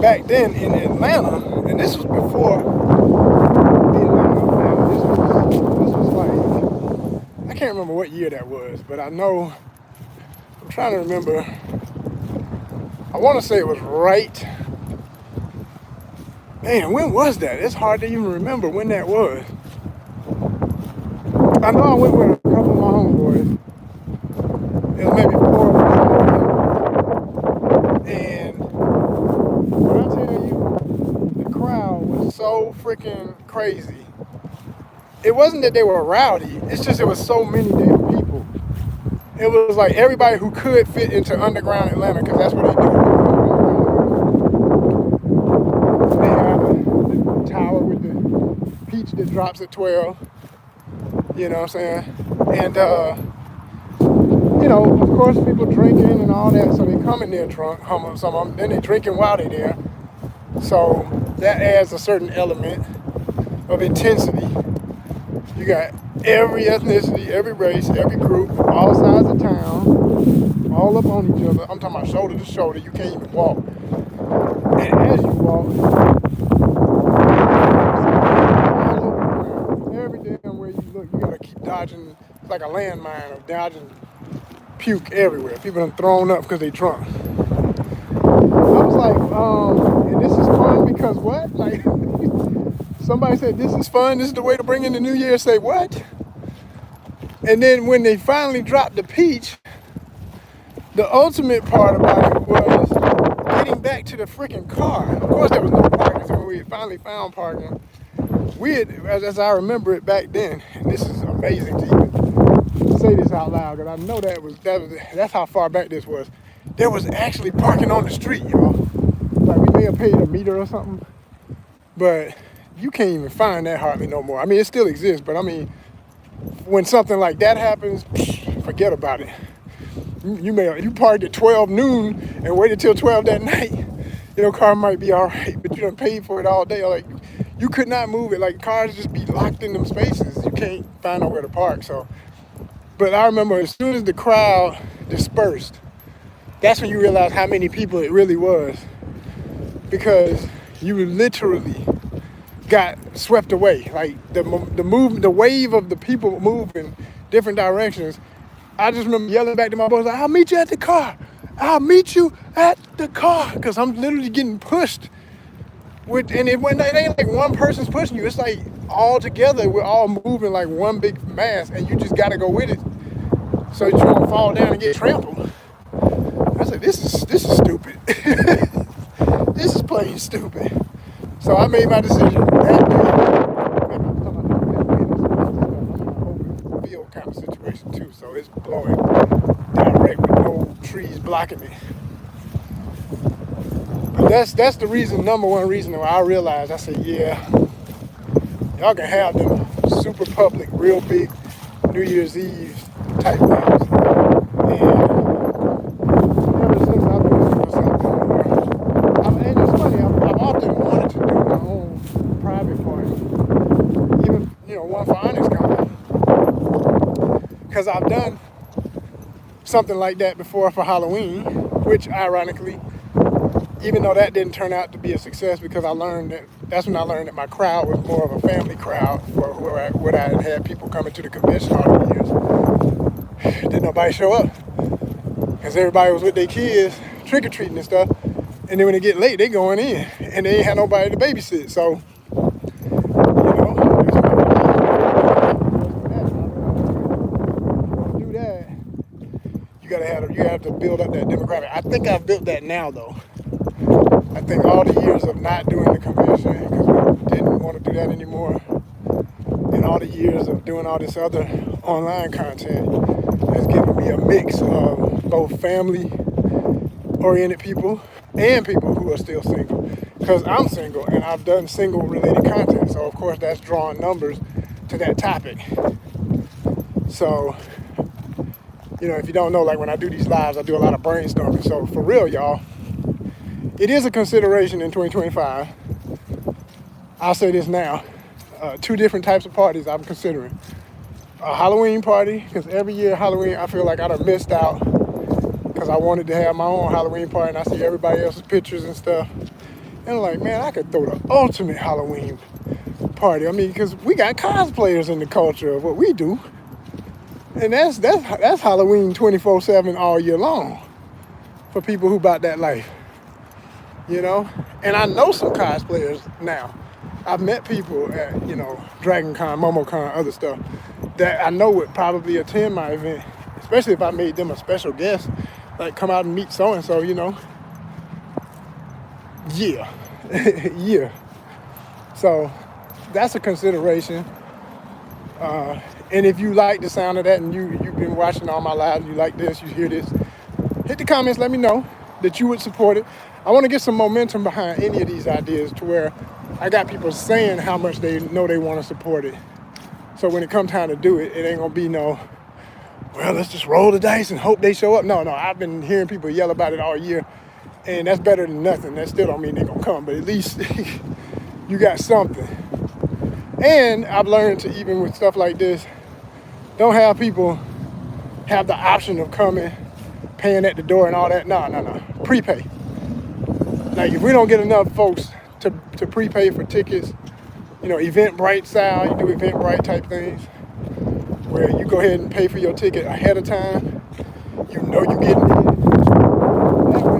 back then in Atlanta, and this was before the Atlanta, this was like, I can't remember what year that was, but I know, I'm trying to remember, I want to say it was right. Man, when was that? It's hard to even remember when that was. I know I went with a couple of my homeboys. It was maybe 4 of us. And when I tell you, the crowd was so freaking crazy. It wasn't that they were rowdy. It's just it was so many damn people. It was like everybody who could fit into underground Atlanta, because that's what they do. They have the tower with the peach that drops at 12. You know what I'm saying? And, you know, of course, people drinking and all that, so they come in there drunk, some of them, then they drinking while they're there. So that adds a certain element of intensity. You got every ethnicity, every race, every group, all sides of town, all up on each other. I'm talking about shoulder to shoulder. You can't even walk. And as you walk, every damn way you look, you gotta keep dodging. It's like a landmine of dodging puke everywhere. People done thrown up because they drunk. I was like, and this is fun because what? Like, somebody said, this is fun, this is the way to bring in the new year. Say, what? And then when they finally dropped the peach, the ultimate part about it was getting back to the freaking car. Of course, there was no parking, so when we finally found parking, we had, as I remember it back then, and this is amazing to even say this out loud, because I know that's how far back this was. There was actually parking on the street, y'all. Like, we may have paid a meter or something, but you can't even find that hardly no more. I mean, it still exists, but I mean, when something like that happens, forget about it. You parked at 12 noon and waited till 12 that night, you know, car might be all right, but you done paid for it all day. Like, you could not move it. Like, cars just be locked in them spaces. You can't find nowhere to park. So, but I remember as soon as the crowd dispersed, that's when you realize how many people it really was, because you literally got swept away. Like, the wave of the people moving different directions. I just remember yelling back to my boys, like, I'll meet you at the car. I'll meet you at the car. Because I'm literally getting pushed. And it ain't like one person's pushing you. It's like all together, we're all moving like one big mass, and you just got to go with it so that you won't fall down and get trampled. I said, this is stupid. This is plain stupid. So I made my decision that day. Field kind of situation too, so it's blowing direct with no trees blocking it. But that's the reason, number one reason why I realized, I said, yeah, y'all can have them super public, real big New Year's Eve type things. And ever since I've been looking for something more, and it's funny, I've often wanted to do my own private party, even, you know, one for ONYXCON. Because I've done something like that before for Halloween, which ironically, even though that didn't turn out to be a success, because that's when I learned that my crowd was more of a family crowd, where I had people coming to the convention all the years. Didn't nobody show up, because everybody was with their kids trick-or-treating and stuff, and then when they get late, they going in, and they ain't had nobody to babysit, so, you know, do that, you have to build up that demographic. I think I've built that now, though. I think all the years of not doing the convention, because we didn't want to do that anymore, and all the years of doing all this other online content has given me a mix of both family-oriented people and people who are still single. Because I'm single, and I've done single-related content, so of course that's drawing numbers to that topic. So, you know, if you don't know, like when I do these lives, I do a lot of brainstorming. So for real, y'all, it is a consideration in 2025. I'll say this now. 2 different types of parties I'm considering. A Halloween party, because every year Halloween, I feel like I done missed out, because I wanted to have my own Halloween party, and I see everybody else's pictures and stuff. And I'm like, man, I could throw the ultimate Halloween party. I mean, because we got cosplayers in the culture of what we do. And that's Halloween 24/7 all year long for people who about that life. you know? And I know some cosplayers now. I've met people at, Dragon Con, MomoCon, other stuff that I know would probably attend my event, especially if I made them a special guest, like come out and meet so-and-so, Yeah, yeah. So that's a consideration. And if you like the sound of that and you've been watching all my lives, you like this, you hear this, hit the comments, let me know that you would support it. I want to get some momentum behind any of these ideas to where I got people saying how much they know they want to support it. So when it comes time to do it, it ain't going to be no, well, let's just roll the dice and hope they show up. No, I've been hearing people yell about it all year, and that's better than nothing. That still don't mean they're going to come, but at least you got something. And I've learned to, even with stuff like this, don't have people have the option of coming, paying at the door and all that. No. Prepay. Like if we don't get enough folks to prepay for tickets, Eventbrite style, you do Eventbrite type things, where you go ahead and pay for your ticket ahead of time. You know you're getting in. That way,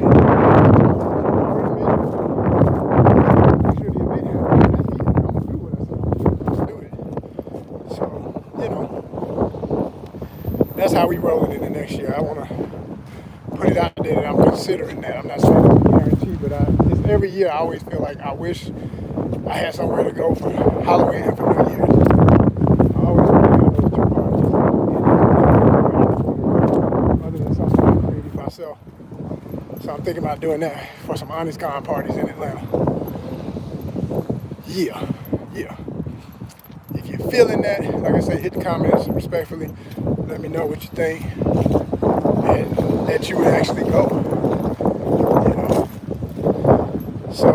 that's how we rolling in the next year. I want to put it out there that I'm considering that. I'm not saying it's a guarantee, but it's every year I always feel like I wish I had somewhere to go for Halloween and for New Year's. I always want to have those two parties. Other than something I created myself. So I'm thinking about doing that for some ONYXCON parties in Atlanta. Yeah. If you're feeling that, like I said, hit the comments respectfully. Let me know what you think, and that you would actually go. So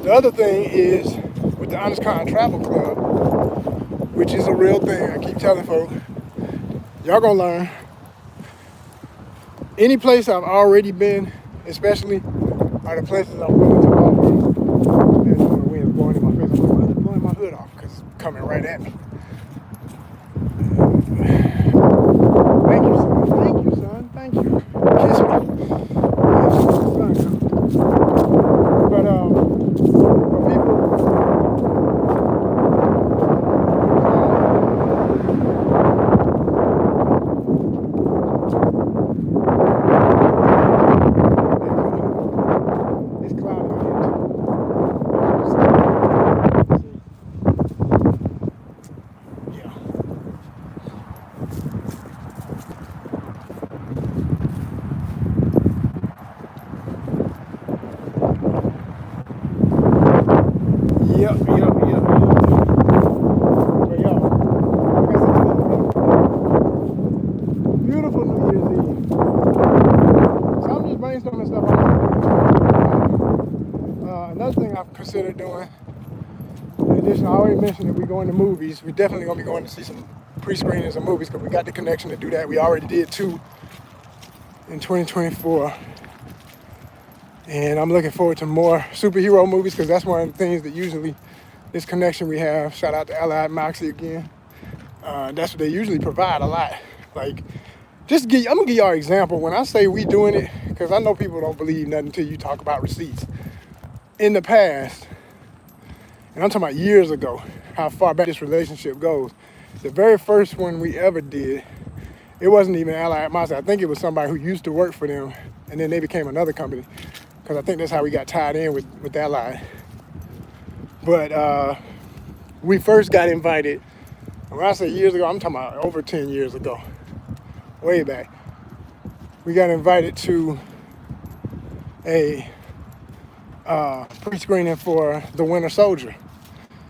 the other thing is with the ONYXCON Travel Club, which is a real thing. I keep telling folks, y'all gonna learn. Any place I've already been, especially, are the places I'm willing to offer. And the wind's blowing in my face. I'm blowing my hood off because it's coming right at me. Thank you, son. Thank you. Kiss me. But for people, it's cloudy out here too. Yep. But y'all, like I said, beautiful New Year's Eve. So I'm just brainstorming stuff on. Another thing I've considered doing, in addition, I already mentioned that we're going to movies. We're definitely going to be going to see some pre-screenings of movies because we got the connection to do that. We already did 2 in 2024. And I'm looking forward to more superhero movies because that's one of the things that usually this connection we have. Shout out to Allied Moxie again. That's what they usually provide a lot. Like, I'm gonna give y'all an example. When I say we doing it, because I know people don't believe nothing until you talk about receipts. In the past, and I'm talking about years ago, how far back this relationship goes. The very first one we ever did, it wasn't even Allied Moxie. I think it was somebody who used to work for them, and then they became another company. Because I think that's how we got tied in with Allied. But we first got invited, and when I say years ago, I'm talking about over 10 years ago, way back. We got invited to a pre-screening for The Winter Soldier.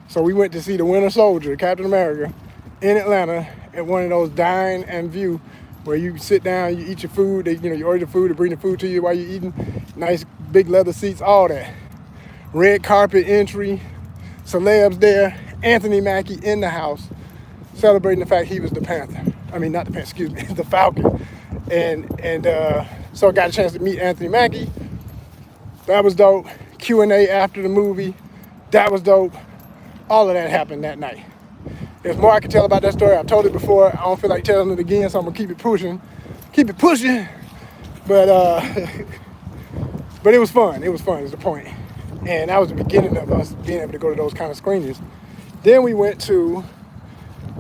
So we went to see The Winter Soldier, Captain America, in Atlanta at one of those dine and view where you sit down, you eat your food, you order the food, they bring the food to you while you're eating. Nice big leather seats, all that. Red carpet entry, celebs there, Anthony Mackie in the house, celebrating the fact he was the Panther. I mean, not the Panther, excuse me, the Falcon. And so I got a chance to meet Anthony Mackie. That was dope. Q&A after the movie, that was dope. All of that happened that night. There's more I can tell about that story. I've told it before. I don't feel like telling it again, so I'm gonna keep it pushing. But But it was fun. It was fun is the point. And that was the beginning of us being able to go to those kind of screenings. Then we went to,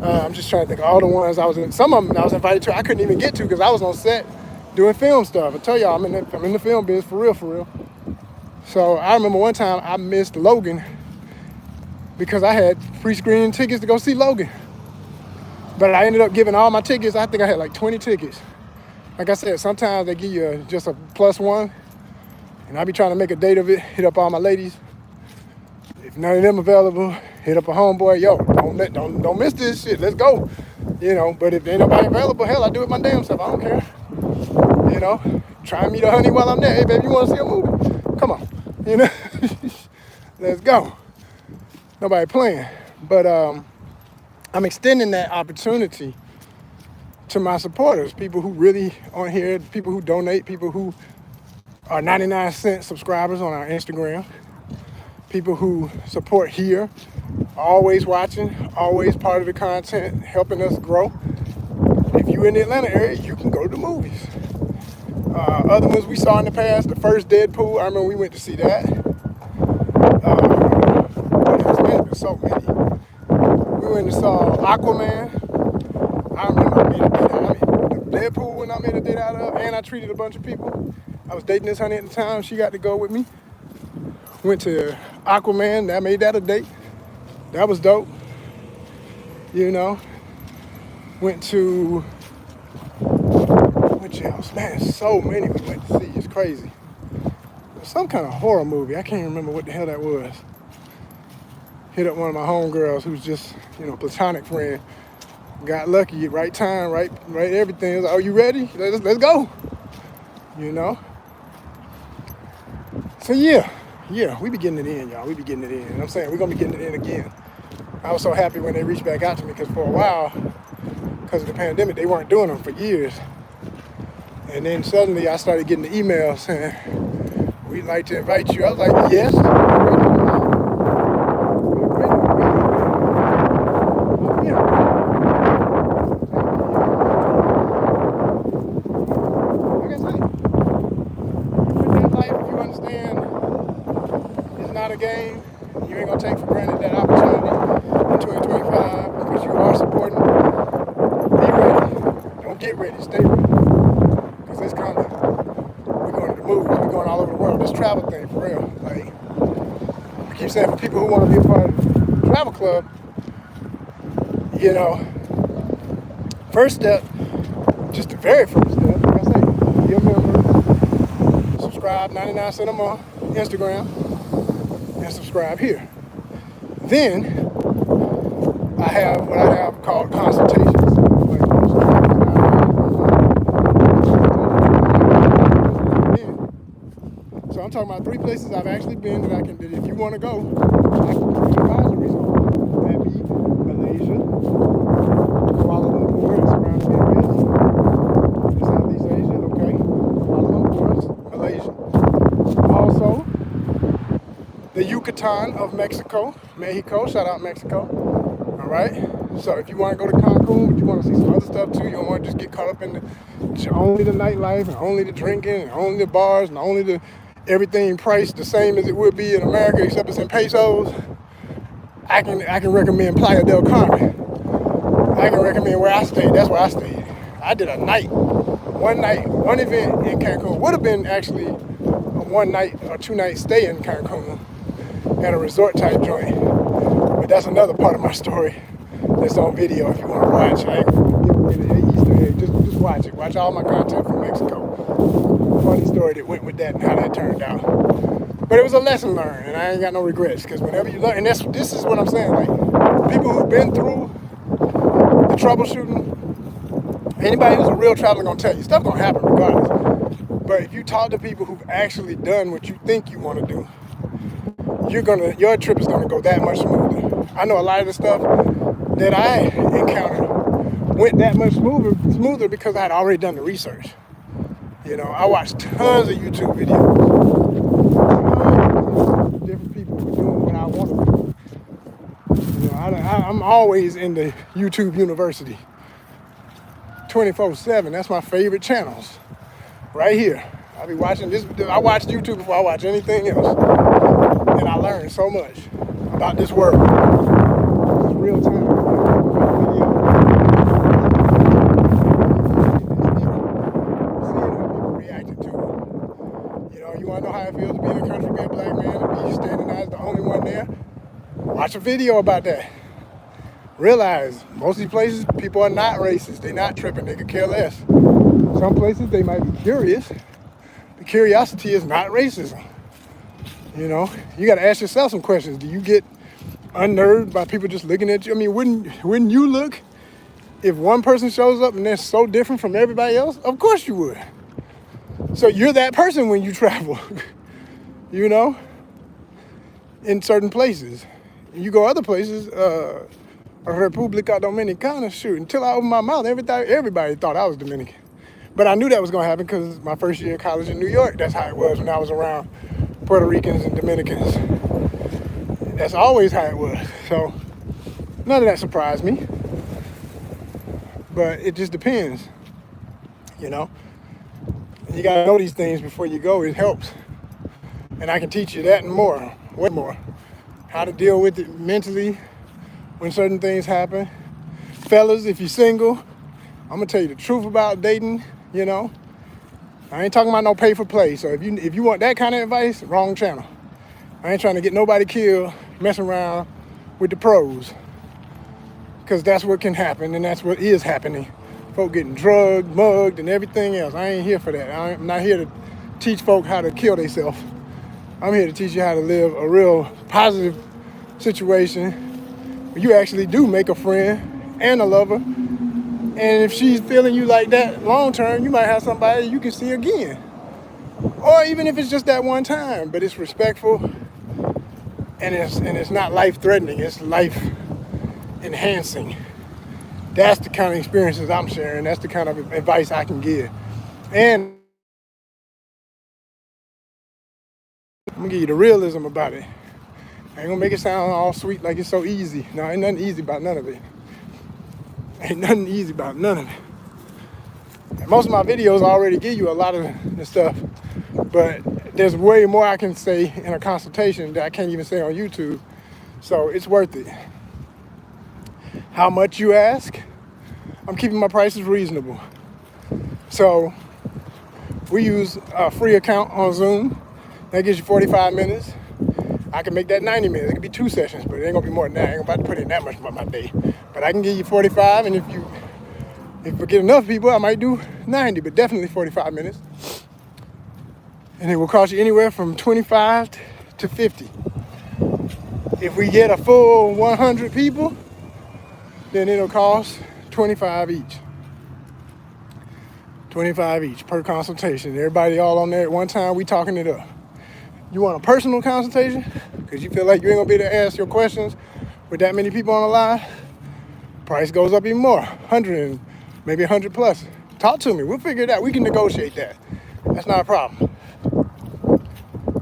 I'm just trying to think of all the ones I was in. Some of them I was invited to, I couldn't even get to because I was on set doing film stuff. I tell y'all, I'm in the film business for real. So I remember one time I missed Logan because I had pre-screening tickets to go see Logan. But I ended up giving all my tickets. I think I had like 20 tickets. Like I said, sometimes they give you just a +1. And I be trying to make a date of it, hit up all my ladies. If none of them available, hit up a homeboy. Yo, don't miss this shit. Let's go. You know, but if ain't nobody available, hell, I do it my damn self. I don't care. You know, try and meet a honey while I'm there. Hey, baby, you want to see a movie? Come on. You know, let's go. Nobody playing. But I'm extending that opportunity to my supporters, people who really on here, people who donate, people who are 99-cent subscribers on our Instagram, people who support here, always watching, always part of the content, helping us grow. If you're in the Atlanta area, you can go to the movies. Other ones we saw in the past, the first Deadpool, I remember we went to see that. There's been so many. We went and saw Aquaman. I remember I made a date out of it. Deadpool when I made a date out of, and I treated a bunch of people. I was dating this honey at the time. She got to go with me. Went to Aquaman. I made that a date. That was dope. You know. Went to, which else? Man, so many we went to see. It's crazy. Some kind of horror movie. I can't remember what the hell that was. Hit up one of my homegirls who's just, you know, platonic friend. Got lucky. Right time, right everything. I was like, are you ready? Let's go. You know. So yeah, we be getting it in, y'all. We be getting it in. And I'm saying we're gonna be getting it in again. I was so happy when they reached back out to me because for a while, because of the pandemic, they weren't doing them for years. And then suddenly I started getting the email saying, we'd like to invite you. I was like, yes. A game, you ain't gonna take for granted that opportunity in 2025 because you are supporting. Be ready. Don't get ready. Stay ready. Because it's coming. We're going to the movies. We're going all over the world. This travel thing, for real. Like, I keep saying for people who want to be a part of the travel club, you know, first step, just the very first step, like I say, be a member, subscribe, 99 cents a month, Instagram, and subscribe here. Then I have what I have called consultations. So I'm talking about 3 places I've actually been that if you want to go, I can give you advisories on. That'd be Malaysia, Kuala Lumpur, and surrounding areas. Southeast Asia, okay. Kuala Lumpur, Malaysia. Also, the Yucatan of Mexico, shout out Mexico, all right? So if you want to go to Cancun, but you want to see some other stuff too, you don't want to just get caught up in only the nightlife and only the drinking and only the bars and only the everything priced the same as it would be in America except it's in pesos, I can recommend Playa del Carmen. I can recommend where I stayed. That's where I stayed. I did one event in Cancun. Would have been actually a 1 night or 2 night stay in Cancun at a resort type joint. But that's another part of my story that's on video if you want to watch. I ain't gonna give away the Easter egg. Just watch it. Watch all my content from Mexico. Funny story that went with that and how that turned out. But it was a lesson learned, and I ain't got no regrets because whenever you learn, and this is what I'm saying, like people who've been through the troubleshooting, anybody who's a real traveler gonna tell you stuff gonna happen regardless. But if you talk to people who've actually done what you think you want to do, your trip is gonna go that much smoother. I know a lot of the stuff that I encountered went that much smoother because I had already done the research. You know, I watched tons of YouTube videos. Tons of different people were doing what I want to do. You know, I'm always in the YouTube University. 24/7, that's my favorite channels. Right here. I be watching this. I watch YouTube before I watch anything else, and I learned so much about this world. It's real time. Seeing how people reacted to it. You know, you want to know how it feels to be in a country, be a black man, and be standing there as the only one there. Watch a video about that. Realize most of these places, people are not racist. They're not tripping. They could care less. Some places they might be curious. The curiosity is not racism. You know, you got to ask yourself some questions. Do you get unnerved by people just looking at you? I mean, wouldn't you look if one person shows up and they're so different from everybody else? Of course you would. So you're that person when you travel, you know, in certain places. You go other places, República Dominicana, shoot, until I opened my mouth, everybody thought I was Dominican. But I knew that was going to happen because my first year of college in New York, that's how it was when I was around Puerto Ricans and Dominicans. That's always how it was. So none of that surprised me. But it just depends, you know. You got to know these things before you go. It helps. And I can teach you that and more, way more. How to deal with it mentally when certain things happen. Fellas, if you're single, I'm going to tell you the truth about dating, you know. I ain't talking about no pay for play. So if you want that kind of advice, wrong channel. I ain't trying to get nobody killed messing around with the pros. Because that's what can happen, and that's what is happening. Folk getting drugged, mugged, and everything else. I ain't here for that. I'm not here to teach folk how to kill themselves. I'm here to teach you how to live a real positive situation where you actually do make a friend and a lover. And if she's feeling you like that long term, you might have somebody you can see again. Or even if it's just that one time, but it's respectful and it's not life-threatening, it's life-enhancing. That's the kind of experiences I'm sharing. That's the kind of advice I can give. And I'm gonna give you the realism about it. I ain't gonna make it sound all sweet like it's so easy. No, ain't nothing easy about none of it. Ain't nothing easy about none of it. And most of my videos already give you a lot of the stuff, but there's way more I can say in a consultation that I can't even say on YouTube. So it's worth it. How much you ask? I'm keeping my prices reasonable. So we use a free account on Zoom. That gives you 45 minutes. I can make that 90 minutes. It could be 2 sessions, but it ain't gonna be more than that. I ain't about to put in that much about my day. But I can give you 45, and if we get enough people, I might do 90, but definitely 45 minutes. And it will cost you anywhere from 25 to 50. If we get a full 100 people, then it'll cost 25 each. 25 each per consultation. Everybody all on there at one time, we talking it up. You want a personal consultation? Because you feel like you ain't gonna be able to ask your questions with that many people on the line? Price goes up even more, 100 and maybe 100 plus. Talk to me, we'll figure it out. We can negotiate that. That's not a problem.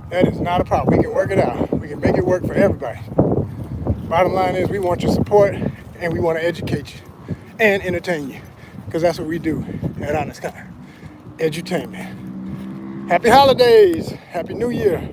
That is not a problem. We can work it out. We can make it work for everybody. Bottom line is we want your support and we want to educate you and entertain you, because that's what we do at ONYXCON. Edutainment. Happy holidays. Happy New Year.